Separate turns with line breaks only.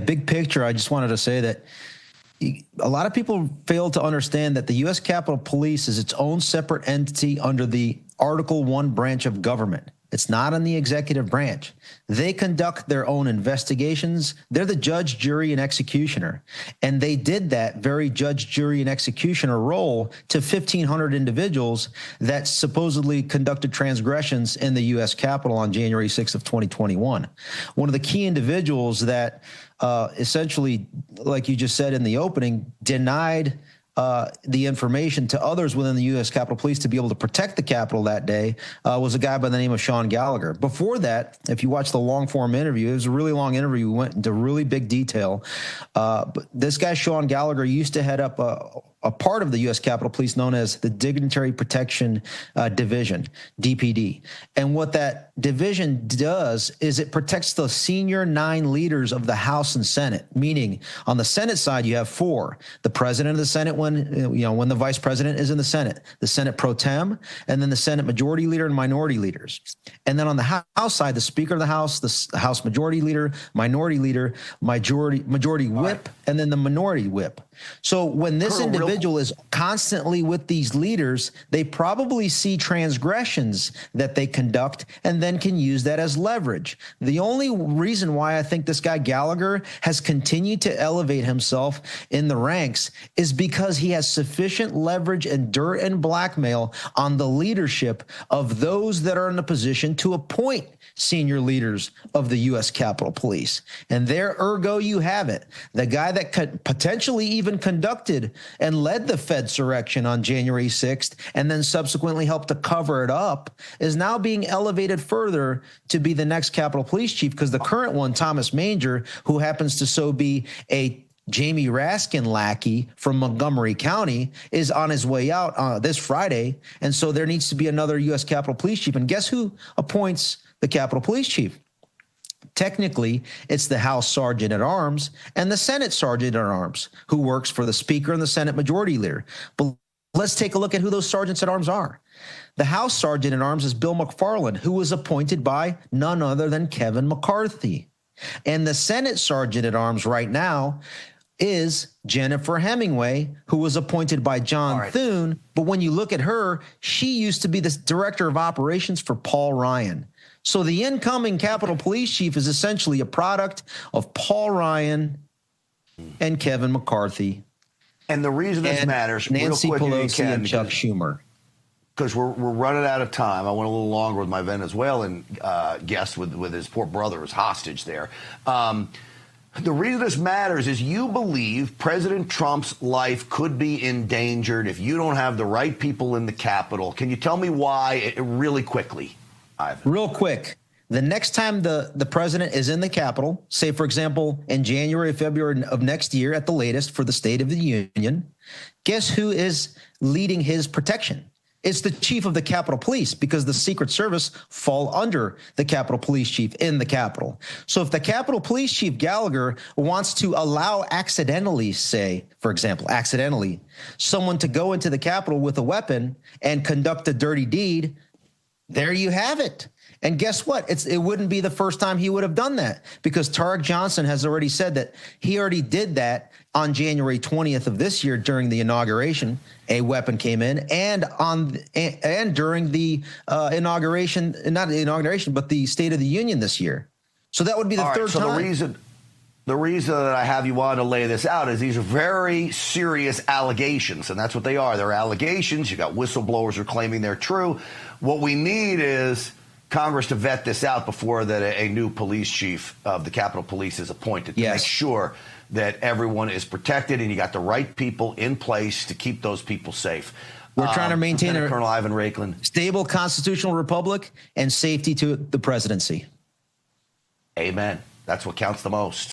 big picture, I just wanted to say that a lot of people fail to understand that the U.S. Capitol Police is its own separate entity under the Article 1 branch of government. It's not in the executive branch. They conduct their own investigations. They're the judge, jury, and executioner. And they did that very judge, jury, and executioner role to 1,500 individuals that supposedly conducted transgressions in the U.S. Capitol on January 6th of 2021. One of the key individuals that essentially, like you just said in the opening, denied the information to others within the U.S. Capitol Police to be able to protect the Capitol that day was a guy by the name of Sean Gallagher. Before that, if you watch the long-form interview, it was a really long interview. We went into really big detail. But this guy, Sean Gallagher, used to head up a part of the U.S. Capitol Police known as the Dignitary Protection Division, DPD. And what that division does is it protects the senior 9 leaders of the House and Senate, meaning on the Senate side, you have 4, the president of the Senate when the vice president is in the Senate pro tem, and then the Senate majority leader and minority leaders. And then on the House side, the Speaker of the House, the House majority leader, minority leader, majority whip, and then the minority whip. So when this individual is constantly with these leaders, they probably see transgressions that they conduct and then can use that as leverage. The only reason why I think this guy Gallagher has continued to elevate himself in the ranks is because he has sufficient leverage and dirt and blackmail on the leadership of those that are in a position to appoint senior leaders of the U.S. Capitol Police. And there, ergo, you have it. The guy that could potentially even conducted and led the Fedsurrection on January 6th and then subsequently helped to cover it up is now being elevated further to be the next Capitol Police chief, because the current one, Thomas Manger, who happens to so be a Jamie Raskin lackey from Montgomery County, is on his way out this Friday. And so there needs to be another U.S. Capitol Police chief. And guess who appoints the Capitol Police chief? Technically, it's the House Sergeant at Arms and the Senate Sergeant at Arms, who works for the Speaker and the Senate Majority Leader. But let's take a look at who those Sergeants at Arms are. The House Sergeant at Arms is Bill McFarland, who was appointed by none other than Kevin McCarthy. And the Senate Sergeant at Arms right now is Jennifer Hemingway, who was appointed by John Thune. But when you look at her, she used to be the Director of Operations for Paul Ryan. So the incoming Capitol Police chief is essentially a product of Paul Ryan and Kevin McCarthy.
And the reason this matters,
Nancy Pelosi and Chuck Schumer.
Because we're running out of time. I went a little longer with my Venezuelan guest with his poor brother as hostage there. The reason this matters is you believe President Trump's life could be endangered if you don't have the right people in the Capitol. Can you tell me why really quickly? Ivan.
Real quick. The next time the president is in the Capitol, say, for example, in January or February of next year at the latest for the State of the Union, guess who is leading his protection? It's the chief of the Capitol Police, because the Secret Service fall under the Capitol Police chief in the Capitol. So if the Capitol Police chief Gallagher wants to allow accidentally, say, for example, accidentally, someone to go into the Capitol with a weapon and conduct a dirty deed, there you have it. And guess what? It wouldn't be the first time he would have done that, because Tarek Johnson has already said that he already did that on January 20th of this year during the inauguration. A weapon came in, and during the inauguration, not the inauguration, but the State of the Union this year. So that would be the third time.
The reason that I have you on to lay this out is these are very serious allegations, and that's what they are. They're allegations. You got whistleblowers who are claiming they're true. What we need is Congress to vet this out before that a new police chief of the Capitol Police is appointed to make sure that everyone is protected and you got the right people in place to keep those people safe.
We're trying to maintain a
Colonel Ivan Raiklin,
stable constitutional republic and safety to the presidency.
Amen. That's what counts the most.